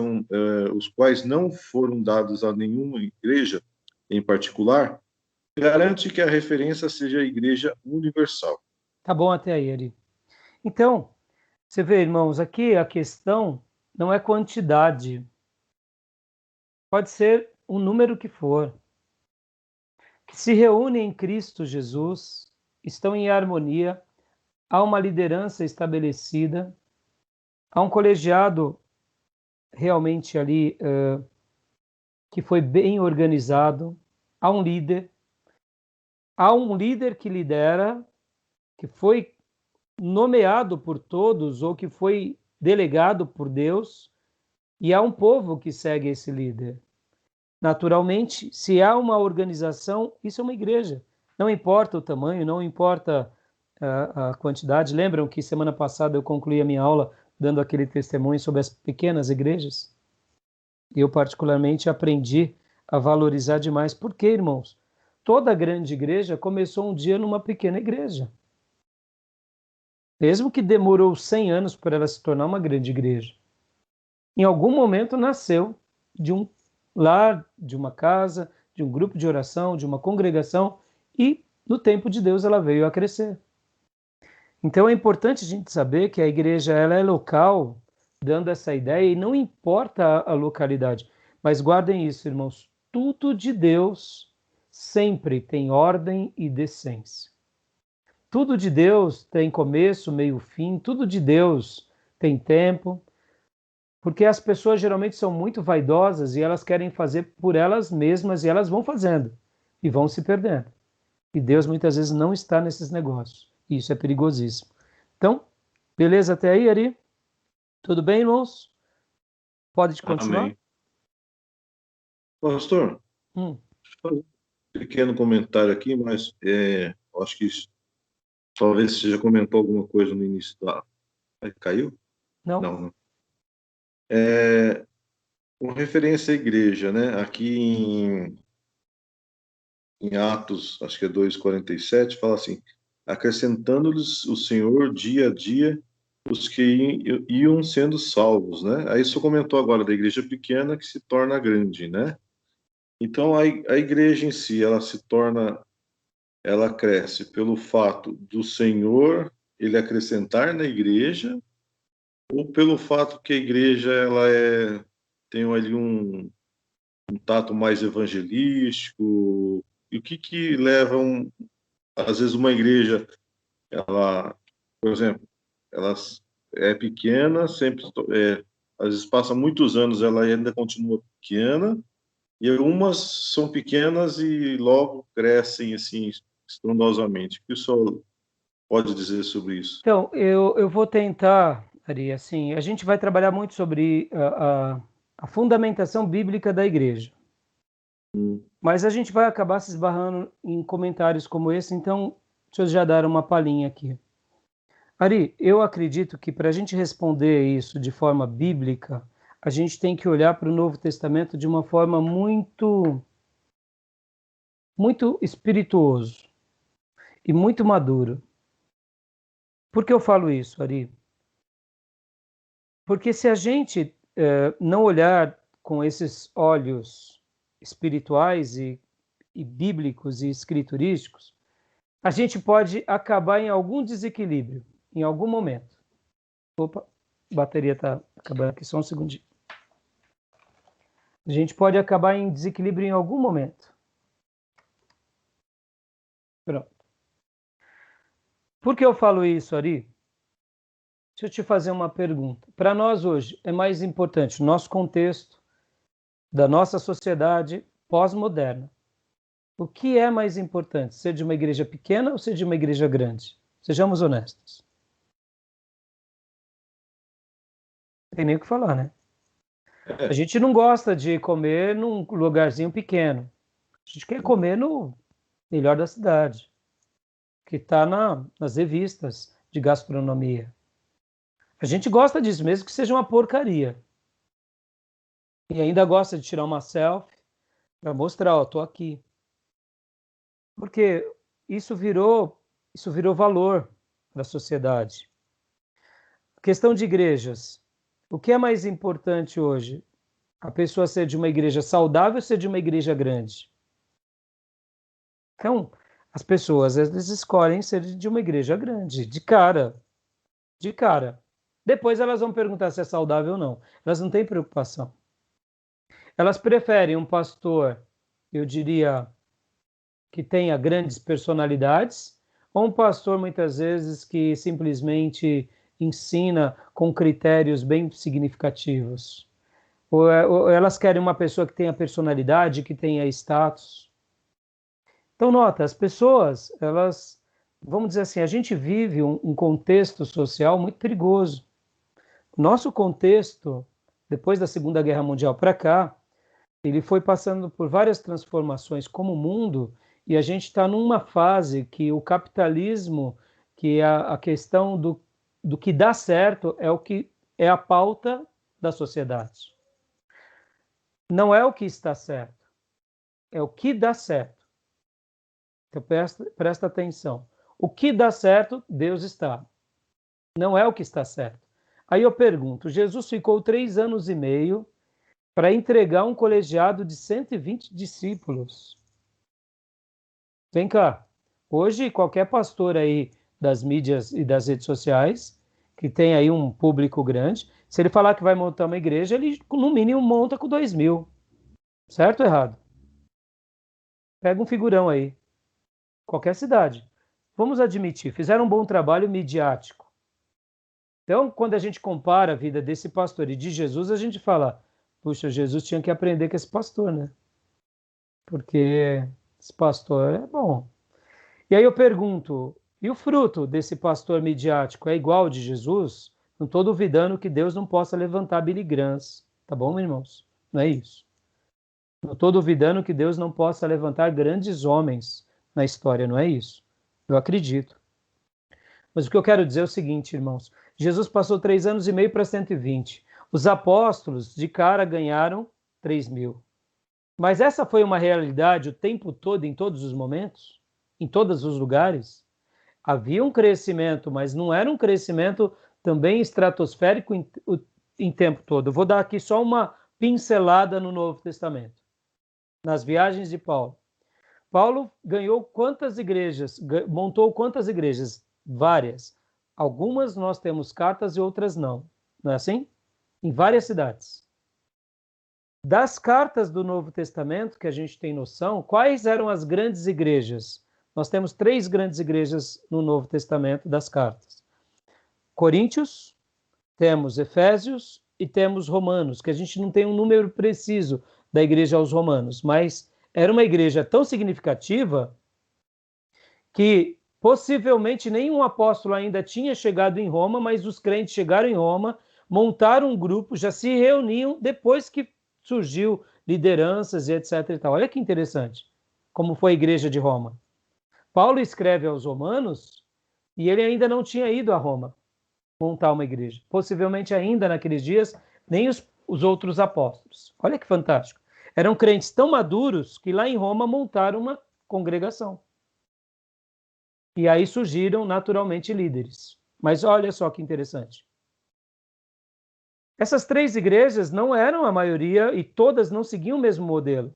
não foram dados a nenhuma igreja em particular, garante que a referência seja a igreja universal. Tá bom até aí, Ari. Então, você vê, irmãos, aqui a questão não é quantidade. Pode ser o número que for. Que se reúnem em Cristo Jesus, estão em harmonia, há uma liderança estabelecida, há um colegiado realmente ali que foi bem organizado, há um líder que lidera, que foi nomeado por todos ou que foi delegado por Deus, e há um povo que segue esse líder. Naturalmente, se há uma organização, isso é uma igreja. Não importa o tamanho, não importa a quantidade. Lembram que semana passada eu concluí a minha aula dando aquele testemunho sobre as pequenas igrejas? Eu particularmente aprendi a valorizar demais. Por quê, irmãos? Toda grande igreja começou um dia numa pequena igreja. Mesmo que demorou 100 anos para ela se tornar uma grande igreja. Em algum momento nasceu de um lar, de uma casa, de um grupo de oração, de uma congregação, e no tempo de Deus ela veio a crescer. Então é importante a gente saber que a igreja ela é local, dando essa ideia, e não importa a localidade. Mas guardem isso, irmãos, tudo de Deus sempre tem ordem e decência. Tudo de Deus tem começo, meio, fim, tudo de Deus tem tempo, porque as pessoas geralmente são muito vaidosas e elas querem fazer por elas mesmas e elas vão fazendo e vão se perdendo. E Deus muitas vezes não está nesses negócios. E isso é perigosíssimo. Então, beleza até aí, Ari? Tudo bem, irmãos? Pode continuar? Amém. Pastor, Hum, fazer um pequeno comentário aqui, mas acho que talvez você já comentou alguma coisa no início da. Caiu? não? Não, né? Com referência à igreja, né? Aqui em Atos, acho que é 2:47, fala assim: acrescentando-lhes o Senhor dia a dia os que iam sendo salvos, né? Aí você comentou agora da igreja pequena que se torna grande, né? Então a igreja em si, ela cresce pelo fato do Senhor ele acrescentar na igreja ou pelo fato que a igreja tem ali um tato mais evangelístico. E o que leva às vezes uma igreja, ela, por exemplo, ela é pequena, sempre às vezes passa muitos anos, ela ainda continua pequena, e algumas são pequenas e logo crescem assim estrondosamente. O que o senhor pode dizer sobre isso? Então, eu vou tentar, Ari, assim, a gente vai trabalhar muito sobre a fundamentação bíblica da igreja, Hum. mas a gente vai acabar se esbarrando em comentários como esse, então, deixa eu já dar uma palhinha aqui. Ari, eu acredito que para a gente responder isso de forma bíblica, a gente tem que olhar para o Novo Testamento de uma forma muito espirituoso e muito maduro. Por que eu falo isso, Ari? Porque se a gente não olhar com esses olhos espirituais e bíblicos e escriturísticos, a gente pode acabar em algum desequilíbrio, em algum momento. Opa, a bateria está acabando aqui, só um segundinho. A gente pode acabar em desequilíbrio em algum momento. Pronto. Por que eu falo isso, Ari? Deixa eu te fazer uma pergunta. Para nós hoje, é mais importante o nosso contexto da nossa sociedade pós-moderna. O que é mais importante, ser de uma igreja pequena ou ser de uma igreja grande? Sejamos honestos. Não tem nem o que falar, né? A gente não gosta de comer num lugarzinho pequeno. A gente quer comer no melhor da cidade, que está nas revistas de gastronomia. A gente gosta disso, mesmo que seja uma porcaria. E ainda gosta de tirar uma selfie para mostrar, ó, tô aqui. Porque isso virou valor para a sociedade. Questão de igrejas. O que é mais importante hoje? A pessoa ser de uma igreja saudável ou ser de uma igreja grande? Então, as pessoas às vezes escolhem ser de uma igreja grande, de cara. De cara. Depois elas vão perguntar se é saudável ou não. Elas não têm preocupação. Elas preferem um pastor, eu diria, que tenha grandes personalidades, ou um pastor, muitas vezes, que simplesmente ensina com critérios bem significativos. Ou elas querem uma pessoa que tenha personalidade, que tenha status. Então, nota, as pessoas, elas, vamos dizer assim, a gente vive um contexto social muito perigoso. Nosso contexto, depois da Segunda Guerra Mundial para cá, ele foi passando por várias transformações como mundo, e a gente está numa fase que o capitalismo, que é a questão do que dá certo, é o que é a pauta da sociedade. Não é o que está certo, é o que dá certo. Então presta atenção. O que dá certo, Deus está. Não é o que está certo. Aí eu pergunto, Jesus ficou 3 anos e meio para entregar um colegiado de 120 discípulos. Vem cá, hoje qualquer pastor aí das mídias e das redes sociais, que tem aí um público grande, se ele falar que vai montar uma igreja, ele no mínimo monta com 2.000. Certo ou errado? Pega um figurão aí, qualquer cidade. Vamos admitir, fizeram um bom trabalho midiático. Então, quando a gente compara a vida desse pastor e de Jesus, a gente fala, puxa, Jesus tinha que aprender com esse pastor, né? Porque esse pastor é bom. E aí eu pergunto, E o fruto desse pastor midiático é igual ao de Jesus? Não estou duvidando que Deus não possa levantar Billy Grahams, tá bom, irmãos? Não é isso. Não estou duvidando que Deus não possa levantar grandes homens na história, não é isso. Eu acredito. Mas o que eu quero dizer é o seguinte, irmãos. Jesus passou 3 anos e meio para 120. Os apóstolos, de cara, ganharam 3.000. Mas essa foi uma realidade o tempo todo, em todos os momentos? Em todos os lugares? Havia um crescimento, mas não era um crescimento também estratosférico em tempo todo. Eu vou dar aqui só uma pincelada no Novo Testamento. Nas viagens de Paulo. Paulo ganhou quantas igrejas? Montou quantas igrejas? Várias. Algumas nós temos cartas e outras não. Não é assim? Em várias cidades. Das cartas do Novo Testamento, que a gente tem noção, quais eram as grandes igrejas? Nós temos 3 grandes igrejas no Novo Testamento das cartas. Coríntios, temos Efésios e temos Romanos, que a gente não tem um número preciso da igreja aos Romanos, mas era uma igreja tão significativa que possivelmente nenhum apóstolo ainda tinha chegado em Roma, mas os crentes chegaram em Roma, montaram um grupo, já se reuniam depois que surgiu lideranças e etc. e tal. Olha que interessante como foi a igreja de Roma. Paulo escreve aos Romanos e ele ainda não tinha ido a Roma montar uma igreja. Possivelmente ainda naqueles dias, nem os outros apóstolos. Olha que fantástico. Eram crentes tão maduros que lá em Roma montaram uma congregação. E aí surgiram naturalmente líderes. Mas olha só que interessante. Essas 3 igrejas não eram a maioria e todas não seguiam o mesmo modelo. O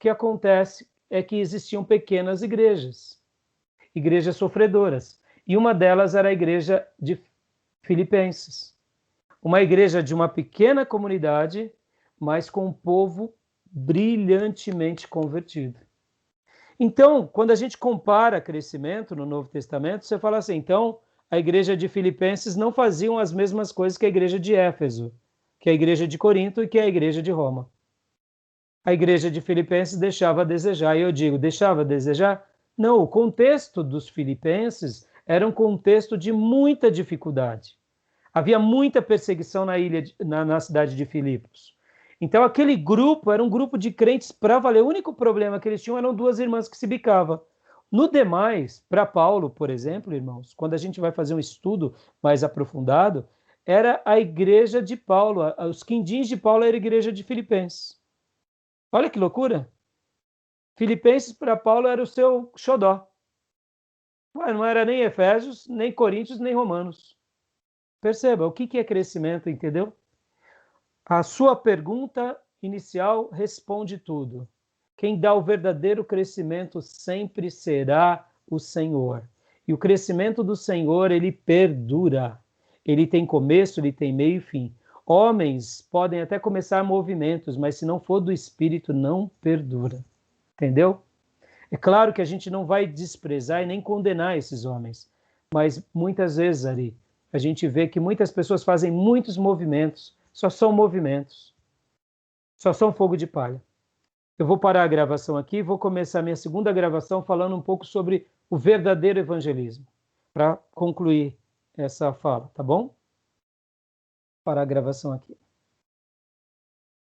que acontece é que existiam pequenas igrejas sofredoras. E uma delas era a igreja de Filipenses. Uma igreja de uma pequena comunidade, mas com um povo brilhantemente convertido. Então, quando a gente compara crescimento no Novo Testamento, você fala assim, então a igreja de Filipenses não faziam as mesmas coisas que a igreja de Éfeso, que a igreja de Corinto e que a igreja de Roma. A igreja de Filipenses deixava a desejar. E eu digo, deixava a desejar? Não, o contexto dos filipenses era um contexto de muita dificuldade. Havia muita perseguição na cidade de Filipos. Então aquele grupo era um grupo de crentes para valer. O único problema que eles tinham eram 2 irmãs que se bicavam. No demais, para Paulo, por exemplo, irmãos, quando a gente vai fazer um estudo mais aprofundado, era a igreja de Paulo, os quindins de Paulo era a igreja de Filipenses. Olha que loucura! Filipenses para Paulo era o seu xodó. Não era nem Efésios, nem Coríntios, nem Romanos. Perceba, o que é crescimento, entendeu? A sua pergunta inicial responde tudo. Quem dá o verdadeiro crescimento sempre será o Senhor. E o crescimento do Senhor, ele perdura. Ele tem começo, ele tem meio e fim. Homens podem até começar movimentos, mas se não for do Espírito, não perdura. Entendeu? É claro que a gente não vai desprezar e nem condenar esses homens, mas muitas vezes, Ari, a gente vê que muitas pessoas fazem muitos movimentos, só são movimentos, só são fogo de palha. Eu vou parar a gravação aqui, vou começar a minha segunda gravação falando um pouco sobre o verdadeiro evangelismo, para concluir essa fala, tá bom? Parar a gravação aqui.